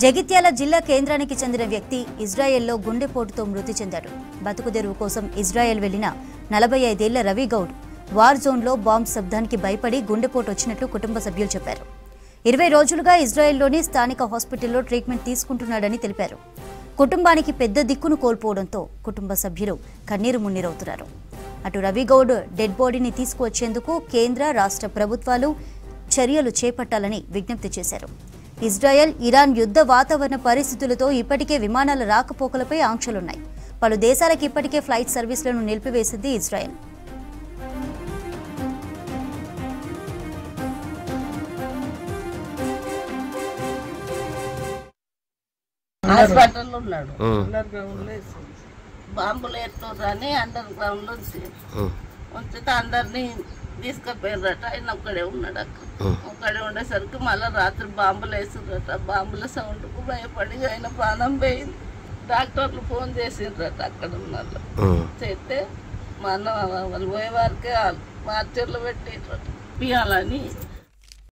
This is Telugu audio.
జగిత్యాల జిల్లా కేంద్రానికి చెందిన వ్యక్తి ఇజ్రాయెల్లో గుండెపోటుతో మృతి చెందాడు. బతుకుదెరువు కోసం ఇజ్రాయెల్ వెళ్లిన 45 ఏళ్ల రవి గౌడ్ వార్ జోన్లో బాంబ్ శబ్దానికి భయపడి గుండెపోటు వచ్చినట్లు కుటుంబ సభ్యులు చెప్పారు. 20 రోజులుగా ఇజ్రాయెల్లోని స్థానిక హాస్పిటల్లో ట్రీట్మెంట్ తీసుకుంటున్నాడని తెలిపారు. కుటుంబానికి పెద్ద దిక్కును కోల్పోవడంతో కుటుంబ సభ్యులు కన్నీరు మున్నీరవుతున్నారు. అటు రవి గౌడ్ డెడ్ బాడీని తీసుకువచ్చేందుకు కేంద్ర రాష్ట్ర ప్రభుత్వాలు చర్యలు చేపట్టాలని విజ్ఞప్తి చేశారు. ఇజ్రాయెల్ ఇరాన్ యుద్ధ వాతావరణ పరిస్థితులతో ఇప్పటికే విమానాల రాకపోకలపై ఆంక్షలున్నాయి. పలు దేశాలకు ఇప్పటికే ఫ్లైట్ సర్వీసులను నిలిపివేసింది ఇజ్రాయెల్. హాస్పిటల్లో ఉన్నాడు. బాంబులు ఎత్తుర్రని అండర్ గ్రౌండ్ లో ఉంచితే అందరినీ తీసుకుపోయారట. ఆయన ఒక్కడే ఉన్నాడు. ఒక్కడే ఉండేసరికి మళ్ళీ రాత్రి బాంబులు వేసిండ్రట. బాంబుల సౌండ్కు భయపడి ఆయన ప్రాణం పోయింది. డాక్టర్లు ఫోన్ చేసిండ్రట అక్కడ ఉన్నారు. చేస్తే మన వాళ్ళు పోయే వారికే మార్చర్లు పెట్టిండ్రట. పియాలని